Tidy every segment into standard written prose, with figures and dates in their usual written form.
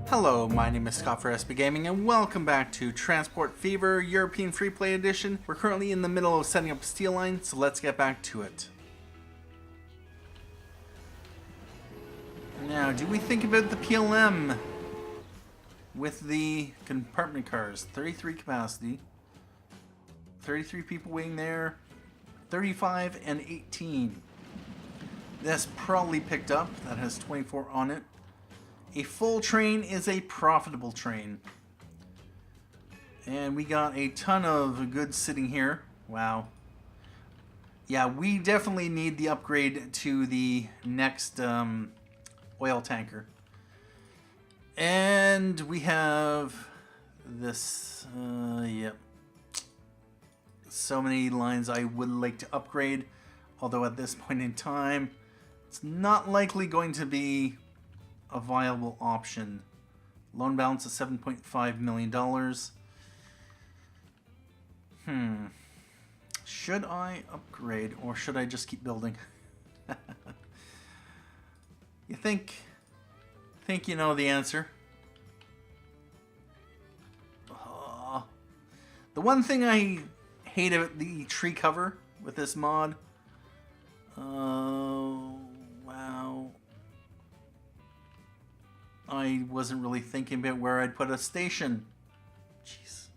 Hello, my name is Scott for SB Gaming and welcome back to Transport Fever European Freeplay Edition. We're currently in the middle of setting up a steel line, so let's get back to it. Now, do we think about the PLM with the compartment cars? 33 capacity, 33 people waiting there, 35 and 18. That's probably picked up. That has 24 on it. A full train is a profitable train. And we got a ton of goods sitting here. Wow. Yeah, we definitely need the upgrade to the next oil tanker. And we have this, yep. So many lines I would like to upgrade. Although at this point in time, it's not likely going to be a viable option. Loan balance is $7.5 million. Should I upgrade or should I just keep building? You think you know the answer. The one thing I hate about the tree cover with this mod. Oh, wow. I wasn't really thinking about where I'd put a station. Jeez.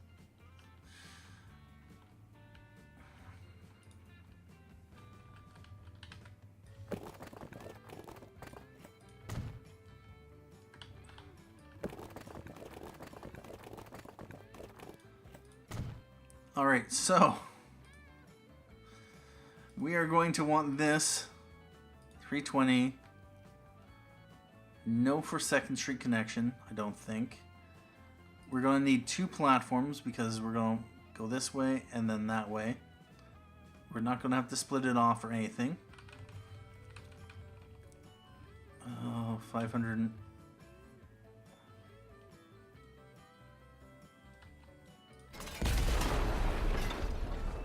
Alright, so we are going to want this 320. No for Second Street connection, I don't think. We're going to need two platforms because we're going to go this way and then that way. We're not going to have to split it off or anything. Oh, 500.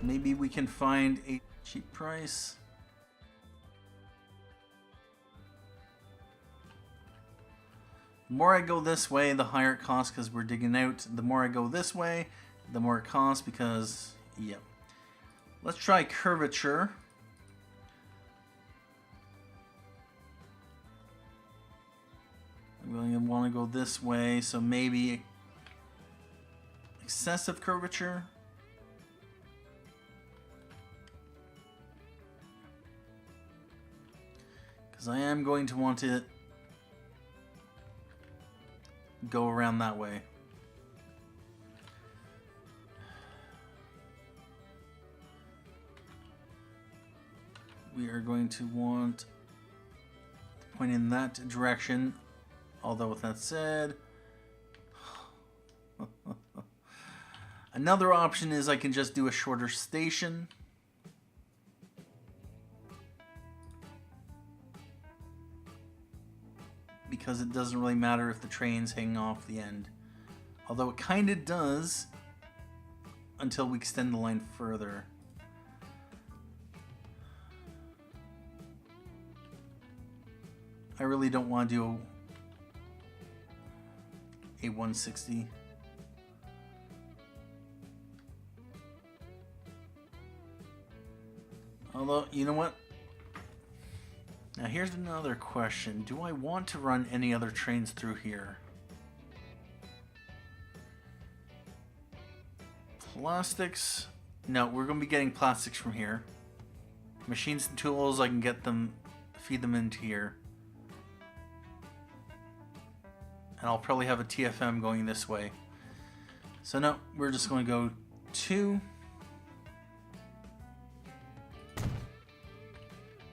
Maybe we can find a cheap price. The more I go this way, the higher it costs because we're digging out. The more I go this way, the more it costs because, yep. Let's try curvature. I'm going to want to go this way, so maybe excessive curvature. Because I am going to want to go around that way. We are going to want to point in that direction. Although with that said, another option is I can just do a shorter station. Because it doesn't really matter if the train's hanging off the end. Although it kind of does until we extend the line further. I really don't want to do a 160. Although, you know what? Now here's another question. Do I want to run any other trains through here? Plastics? No, we're going to be getting plastics from here. Machines and tools, I can get them, feed them into here. And I'll probably have a TFM going this way. So no, we're just going to go 2.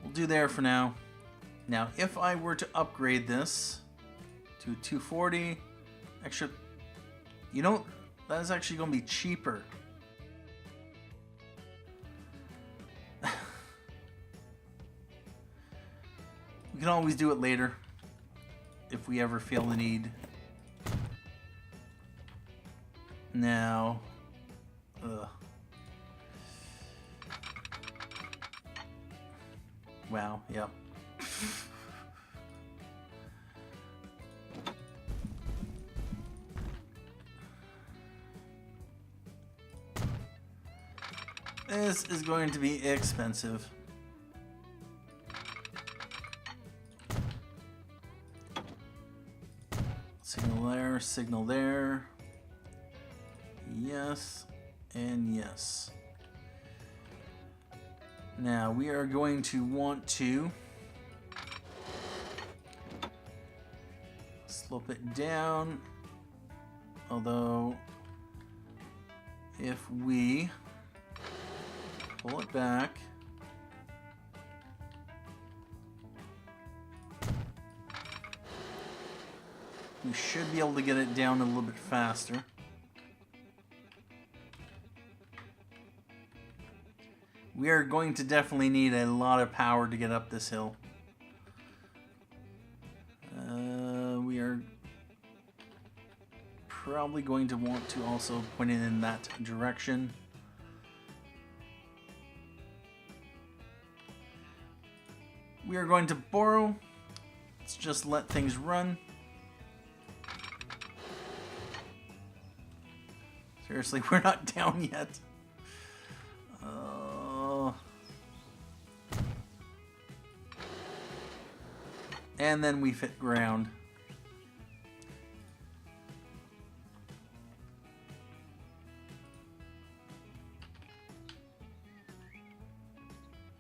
We'll do there for now. Now, if I were to upgrade this to 240, extra, you know, that is actually going to be cheaper. We can always do it later if we ever feel the need. Now, wow, yep. This is going to be expensive. Signal there, signal there. Yes, and yes. Now we are going to want to slope it down. Although, if we pull it back, we should be able to get it down a little bit faster. We are going to definitely need a lot of power to get up this hill. We are probably going to want to also point it in that direction. We are going to borrow. Let's just let things run. Seriously, we're not down yet. And then we fit ground.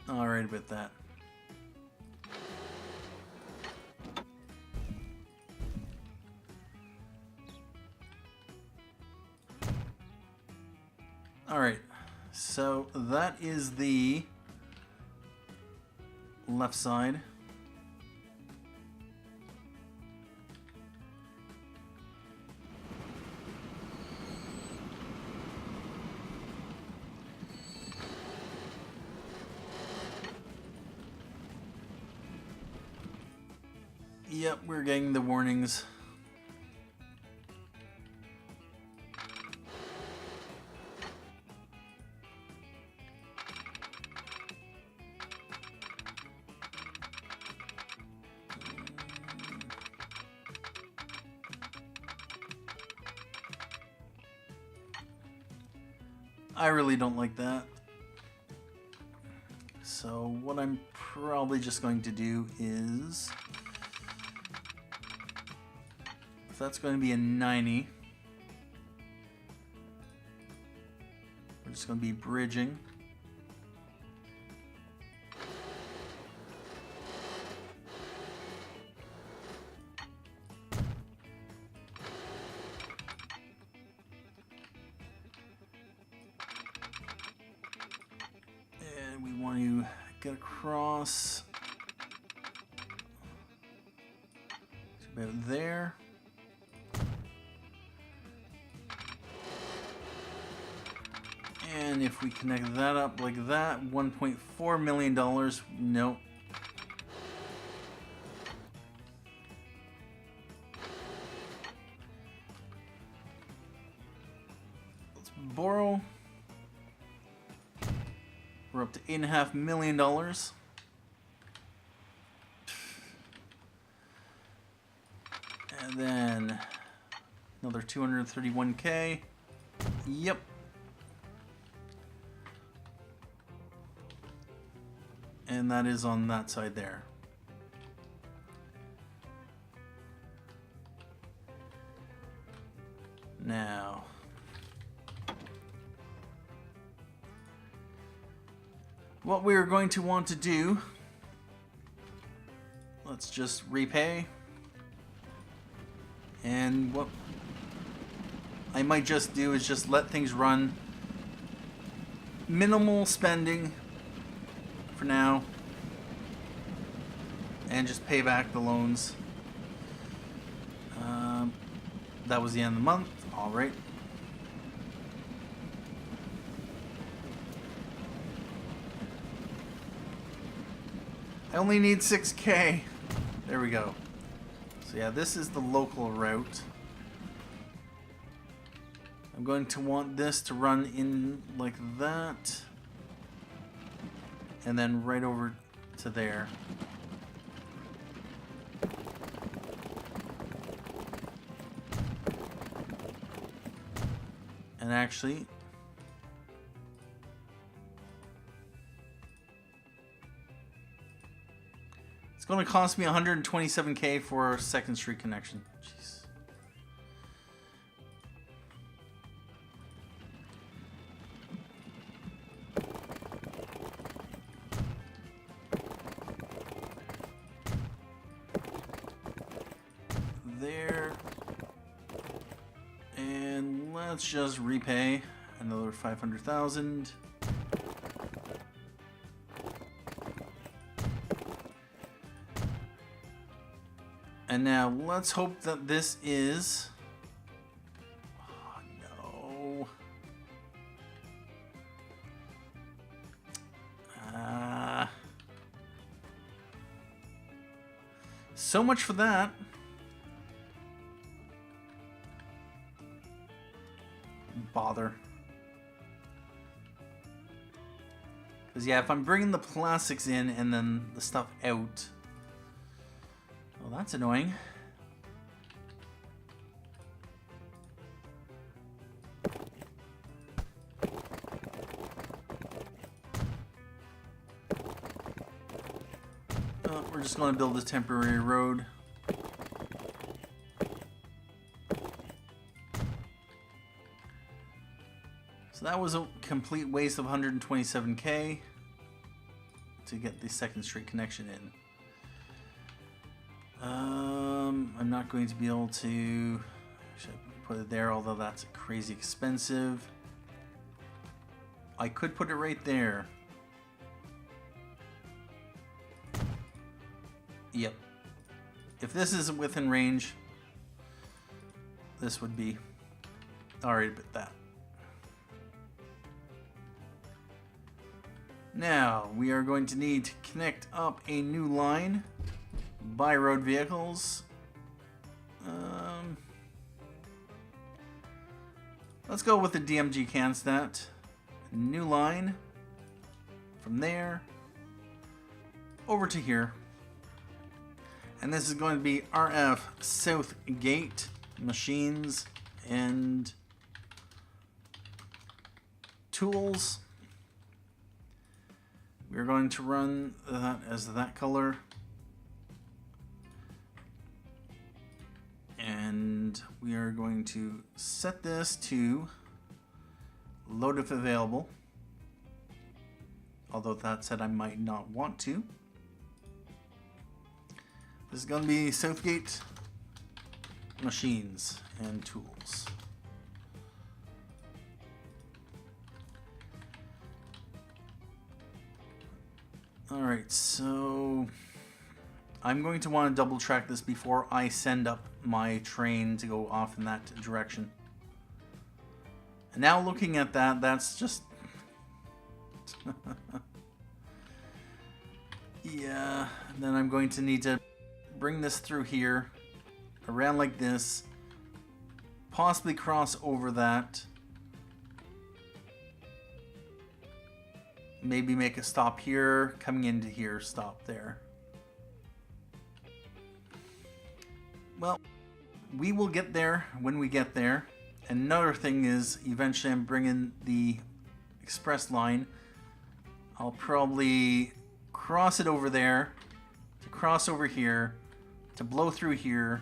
Alright about that. Alright, so that is the left side. Yep, we're getting the warnings. I really don't like that. So what I'm probably just going to do is, if that's going to be a 90, we're just going to be bridging. And we want to get across to about there. And if we connect that up like that, $1.4 million, nope. Let's borrow. We're up to $8.5 million. And then another 231K. Yep. And that is on that side there. Now, what we're going to want to do, let's just repay. And what I might just do is just let things run. Minimal spending for now, and just pay back the loans. That was the end of the month. All right. I only need 6K. There we go. So yeah, this is the local route. I'm going to want this to run in like that. And then right over to there. And actually, going to cost me 127K for a second street connection. Jeez. There. And let's just repay another 500,000. And now let's hope that this is... Oh, no. So much for that. Bother. Because yeah, if I'm bringing the plastics in and then the stuff out... Well, that's annoying. We're just going to build a temporary road. So that was a complete waste of 127K to get the second street connection in. I'm not going to be able to put it there, although that's crazy expensive. I could put it right there. Yep. If this isn't within range, this would be alright about that. Now, we are going to need to connect up a new line by road vehicles. Let's go with the DMG Cannstatt. New line from there over to here. And this is going to be RF Southgate Machines and Tools. We're going to run that as that color. And we are going to set this to load if available. Although that said, I might not want to. This is going to be Southgate Machines and Tools. Alright, so I'm going to want to double track this before I send up my train to go off in that direction. And now looking at that, that's just... yeah, then I'm going to need to bring this through here, around like this, possibly cross over that, maybe make a stop here, coming into here, stop there. Well, we will get there when we get there. Another thing is, eventually I'm bringing the express line. I'll probably cross it over there, to cross over here, to blow through here,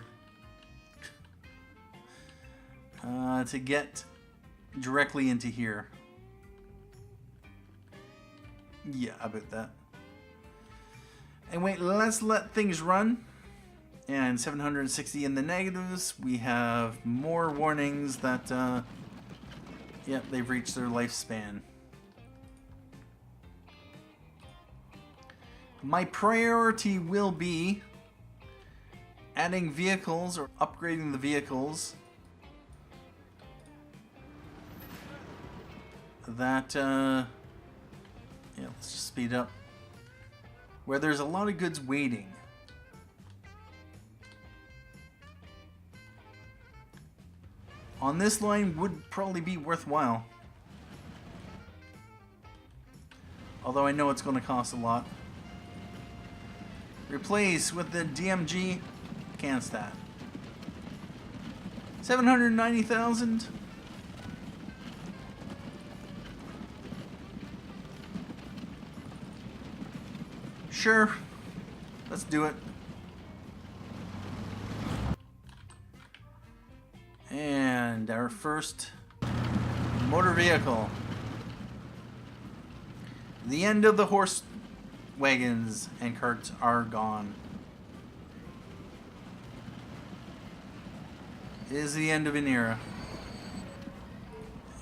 to get directly into here. Yeah, about that. Anyway, let's let things run. And 760 in the negatives. We have more warnings that, yep, they've reached their lifespan. My priority will be adding vehicles or upgrading the vehicles that, yeah, let's just speed up. Where there's a lot of goods waiting. On this line would probably be worthwhile. Although I know it's going to cost a lot. Replace with the DMG Cannstatt. 790,000. Sure. Let's do it. And our first motor vehicle. The end of the horse wagons and carts are gone. It is the end of an era.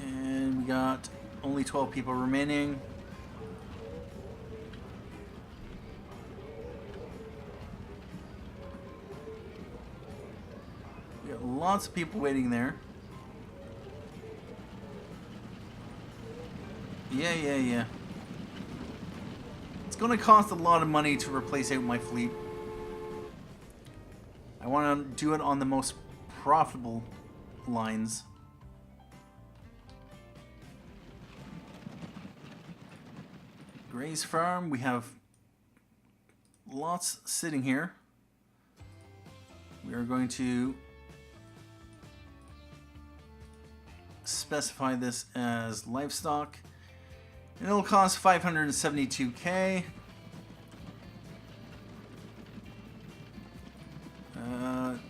And we got only 12 people remaining. We got lots of people waiting there. Yeah. It's going to cost a lot of money to replace out my fleet. I want to do it on the most profitable lines. Gray's Farm, we have lots sitting here. We are going to specify this as livestock, and it'll cost 572k.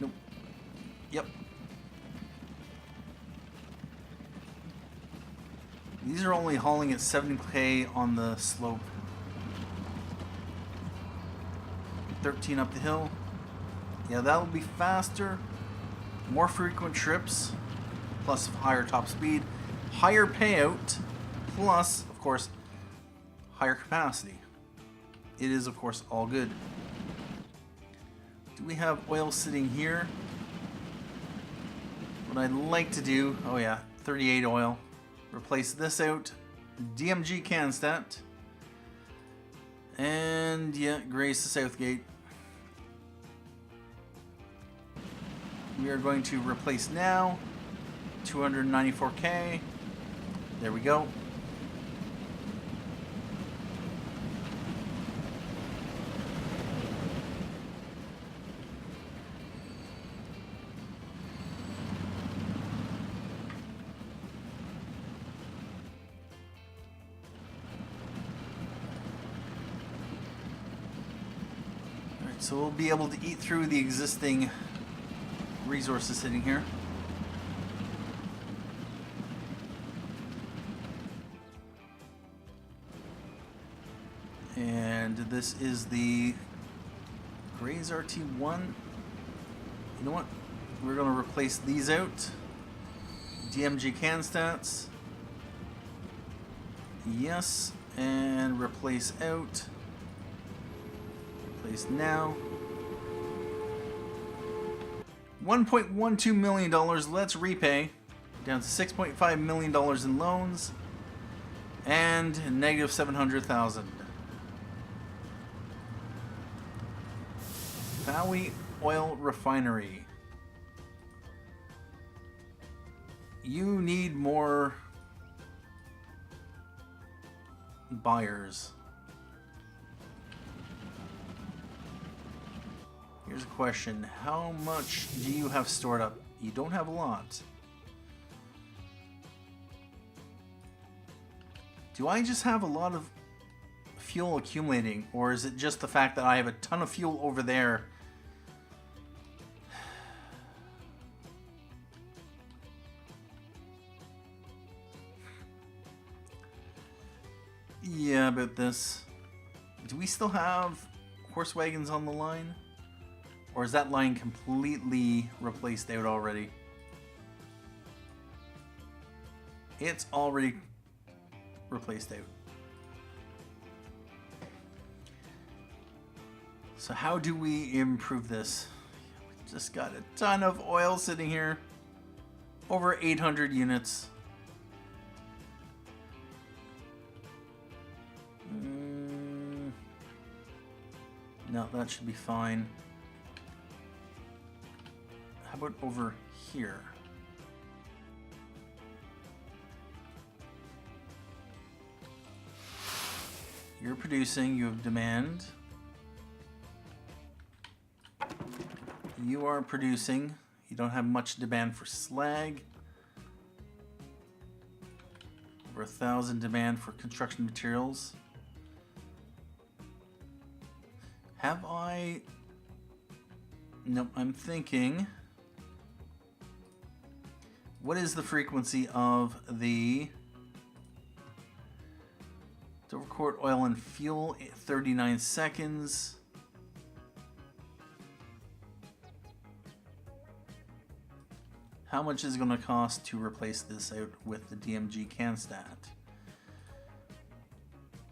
Nope. Yep. These are only hauling at 70k on the slope. 13 up the hill. Yeah, that'll be faster. More frequent trips. Plus higher top speed. Higher payout. Plus, of course, higher capacity. It is, of course, all good. Do we have oil sitting here? What I'd like to do... Oh yeah, 38 oil. Replace this out. DMG Cannstatt. And yeah, Grace to Southgate. We are going to replace now. 294k. There we go. So we'll be able to eat through the existing resources sitting here. And this is the Gray's RT1. You know what? We're going to replace these out. DMG Cannstatts. Yes. And replace out. Replace now. $1.12 million. Let's repay. Down to $6.5 million in loans. And negative 700,000. Bowie Oil Refinery. You need more buyers. Here's a question. How much do you have stored up? You don't have a lot. Do I just have a lot of fuel accumulating? Or is it just the fact that I have a ton of fuel over there? Yeah, about this. Do we still have horse wagons on the line? Or is that line completely replaced out already? It's already replaced out. So how do we improve this? We just got a ton of oil sitting here. Over 800 units. No, that should be fine. How about over here? You're producing, you have demand. You are producing, you don't have much demand for slag. Over 1,000 demand for construction materials. Have I... Nope, I'm thinking... What is the frequency of the Dovercourt oil and fuel? 39 seconds. How much is it going to cost to replace this out with the DMG Cannstatt?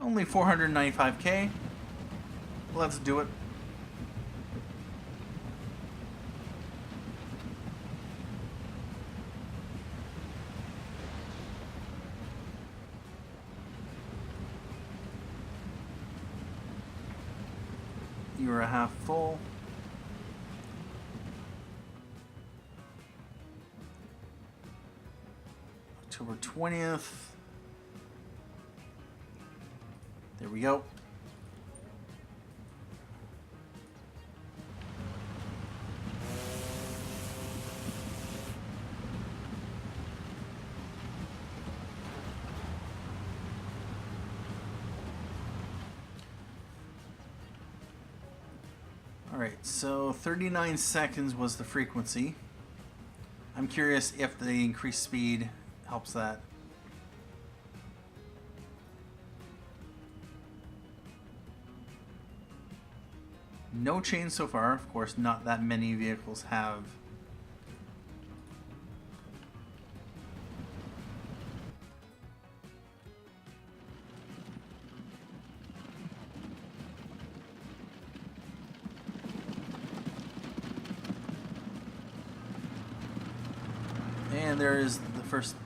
Only 495k. Let's do it. You're a half full. October 20th. There we go. Alright, so 39 seconds was the frequency. I'm curious if the increased speed helps that. No change so far. Of course, not that many vehicles have. And there is the first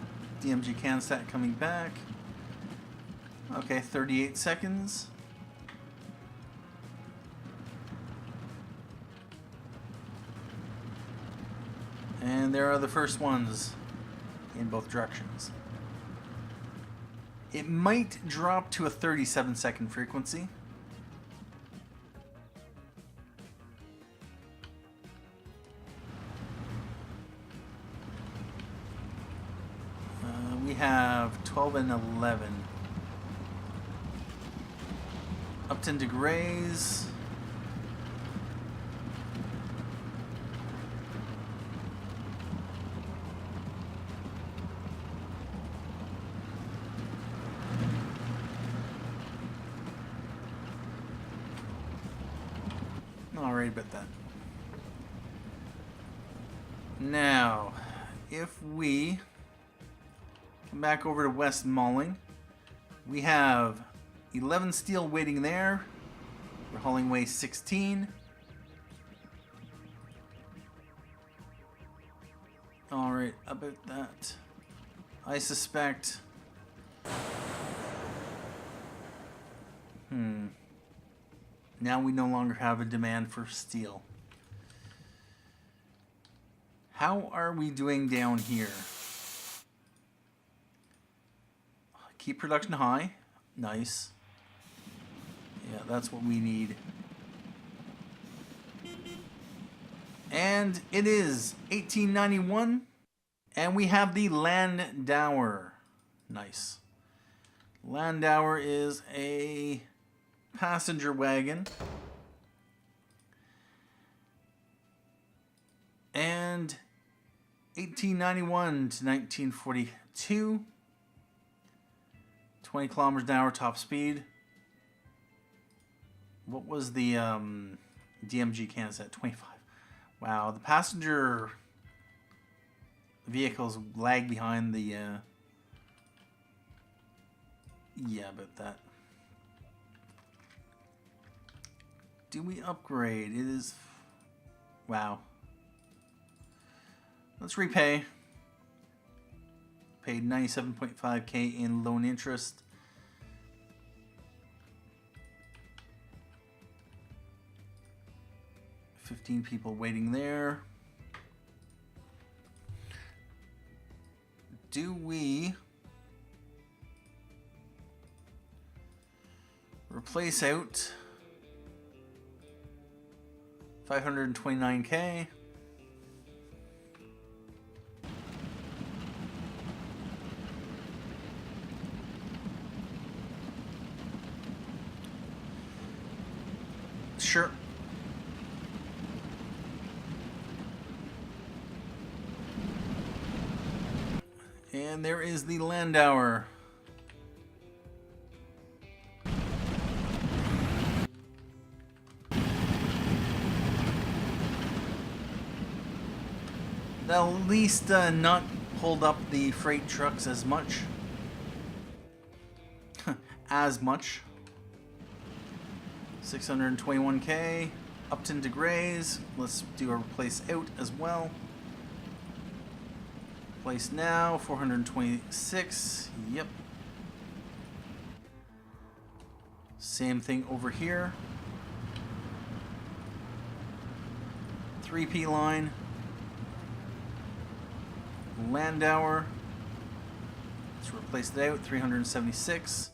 DMG Cannstatt coming back. Okay, 38 seconds. And there are the first ones in both directions. It might drop to a 37-second frequency. We have 12 and 11. Upton to Grays. Alright about that. Now, if we come back over to West Malling, we have 11 steel waiting there. We're hauling way 16. Alright, about that. I suspect... Now we no longer have a demand for steel. How are we doing down here? Keep production high. Nice. Yeah, that's what we need. And it is 1891. And we have the Landauer. Nice. Landauer is a passenger wagon. And 1891 to 1942. 20 kilometers an hour top speed. What was the DMG Cannstatt? 25. Wow, the passenger vehicles lag behind the... Yeah, about that. Do we upgrade? It is... Wow. Let's repay. Paid 97.5k in loan interest. $15 people waiting there. Do we replace out 529k? Sure. And there is the Landauer. They'll at least not hold up the freight trucks as much. As much. 621k. Upton to Grays. Let's do a replace out as well. Place now. 426. Yep. Same thing over here. 3P line. Landauer. Let's replace it out. 376.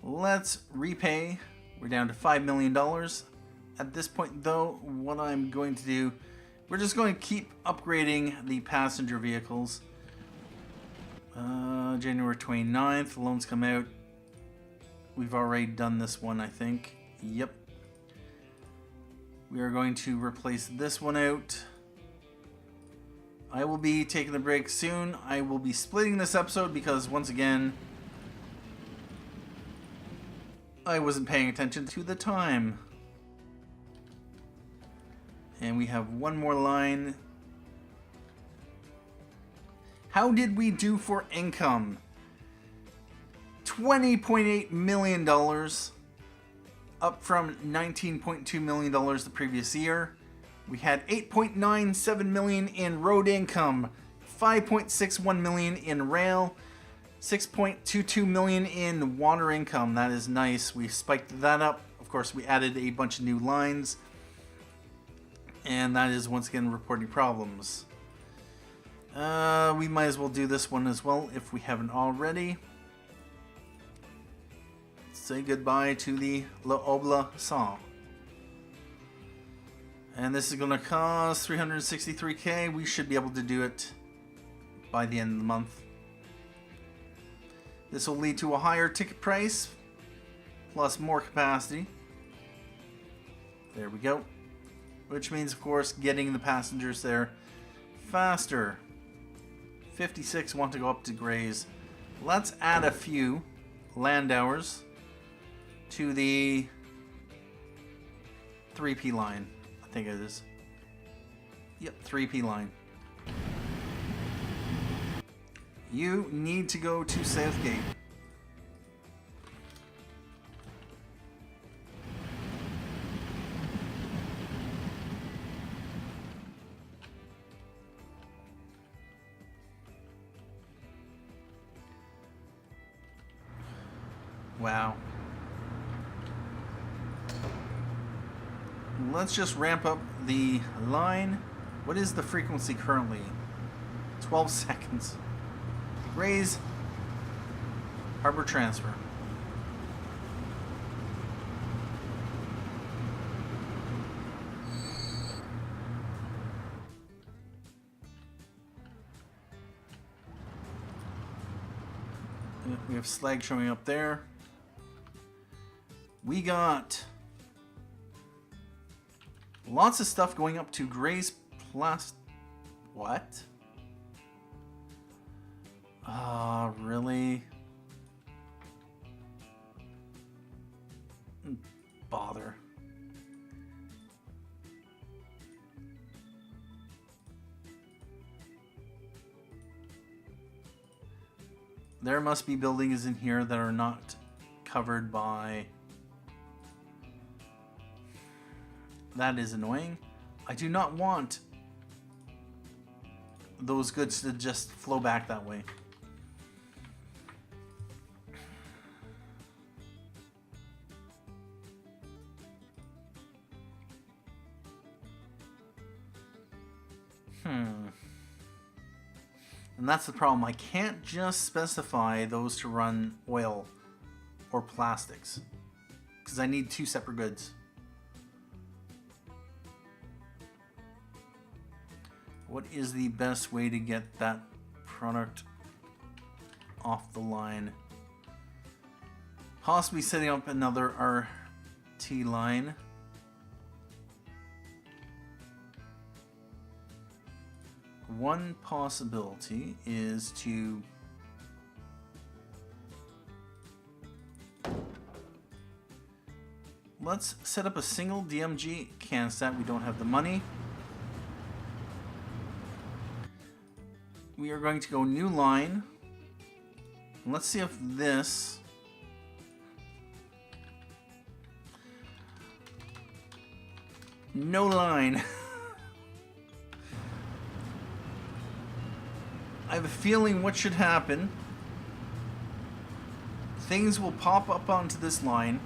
Let's repay. We're down to $5 million. At this point, though, what I'm going to do, we're just going to keep upgrading the passenger vehicles. January 29th, loans come out. We've already done this one, I think. Yep. We are going to replace this one out. I will be taking a break soon. I will be splitting this episode because, once again, I wasn't paying attention to the time. And we have one more line. How did we do for income? $20.8 million, up from $19.2 million the previous year. We had $8.97 million in road income, $5.61 million in rail, $6.22 million in water income. That is nice. We spiked that up. Of course, we added a bunch of new lines. And that is once again reporting problems. We might as well do this one as well if we haven't already. Say goodbye to the L'Obla song. And this is going to cost 363k. We should be able to do it by the end of the month. This will lead to a higher ticket price, plus more capacity. There we go. Which means, of course, getting the passengers there faster. 56 want to go up to Grays. Let's add a few Landauers to the 3P line. I think it is. Yep, 3P line. You need to go to Southgate. Wow. Let's just ramp up the line. What is the frequency currently? 12 seconds. Raise harbor transfer. We have slag showing up there. We got lots of stuff going up to Gray's Plus. What? Really? Bother. There must be buildings in here that are not covered by... That is annoying. I do not want those goods to just flow back that way. And that's the problem. I can't just specify those to run oil or plastics, because I need two separate goods. What is the best way to get that product off the line? Possibly setting up another RT line. One possibility is to let's set up a single DMG Cannstatt. We don't have the money. We are going to go new line. Let's see if this... No line. I have a feeling what should happen. Things will pop up onto this line.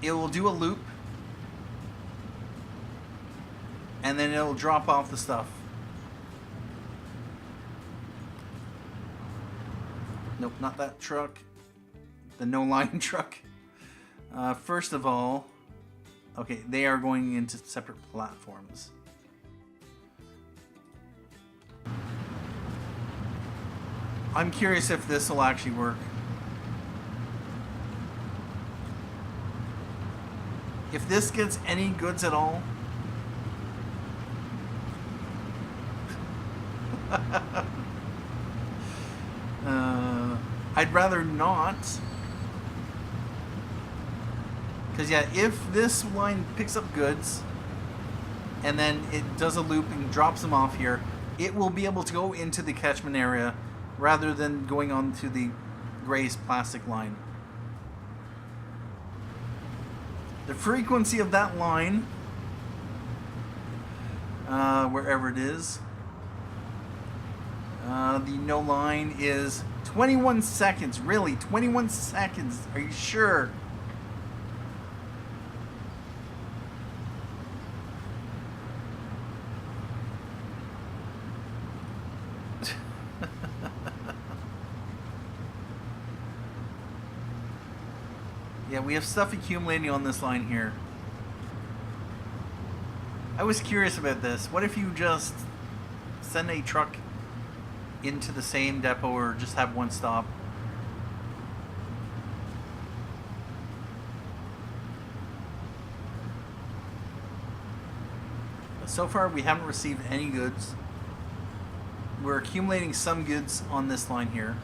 It will do a loop. And then it'll drop off the stuff. Nope, not that truck. The no line truck. First of all, okay, they are going into separate platforms. I'm curious if this will actually work. If this gets any goods at all. I'd rather not. Because yeah, if this line picks up goods and then it does a loop and drops them off here, it will be able to go into the catchment area rather than going on to the Gray's plastic line. The frequency of that line, wherever it is, the no line is 21 seconds. Really? 21 seconds? Are you sure? Yeah, we have stuff accumulating on this line here. I was curious about this. What if you just send a truck into the same depot or just have one stop? But so far we haven't received any goods. We're accumulating some goods on this line here.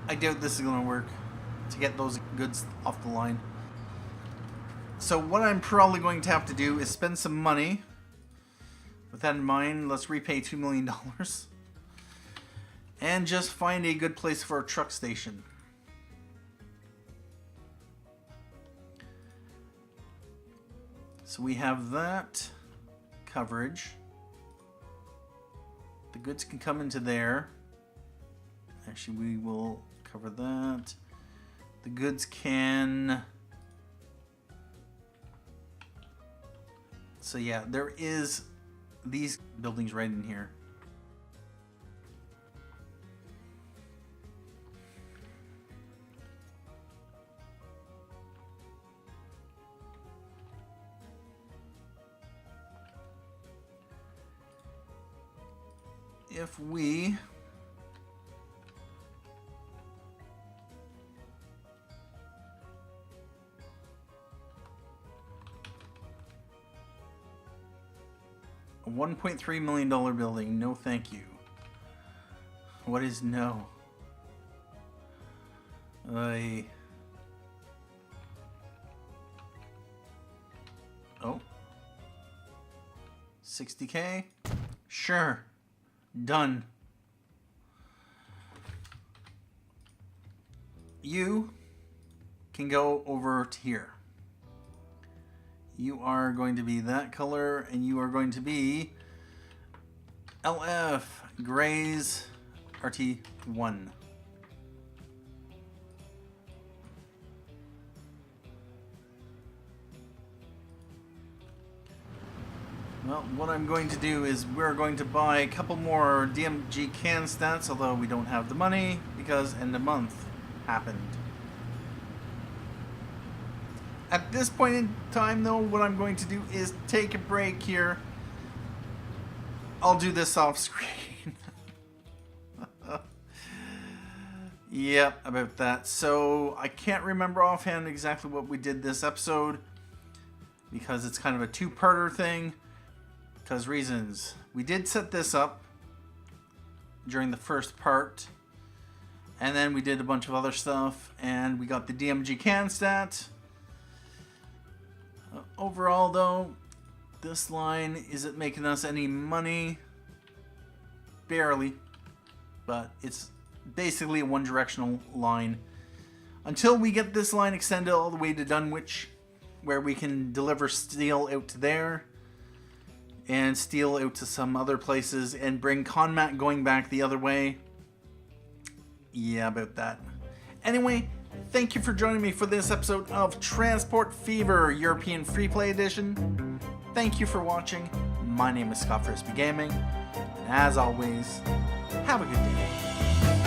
I doubt this is going to work to get those goods off the line. So what I'm probably going to have to do is spend some money. With that in mind, let's repay $2 million. And just find a good place for a truck station. So we have that coverage. The goods can come into there. Actually, we will cover that. The goods can... So yeah, there is these buildings right in here. If we a $1.3 million building, no thank you. What is no? Oh, 60K? Sure. Done. You can go over to here. You are going to be that color, and you are going to be LF Grays RT1. Well, what I'm going to do is we're going to buy a couple more DMG Cannstatts, although we don't have the money because end of month happened. At this point in time, though, what I'm going to do is take a break here. I'll do this off screen. Yep, about that. So I can't remember offhand exactly what we did this episode because it's kind of a two-parter thing. Because reasons. We did set this up during the first part, and then we did a bunch of other stuff, and we got the DMG Cannstatt. Overall, though, this line isn't making us any money. Barely. But it's basically a one-directional line. Until we get this line extended all the way to Dunwich, where we can deliver steel out to there, and steel out to some other places, and bring Conmat going back the other way. Yeah, about that. Anyway, thank you for joining me for this episode of Transport Fever European Freeplay Edition. Thank you for watching. My name is Scott Frisbee Gaming, and as always, have a good day.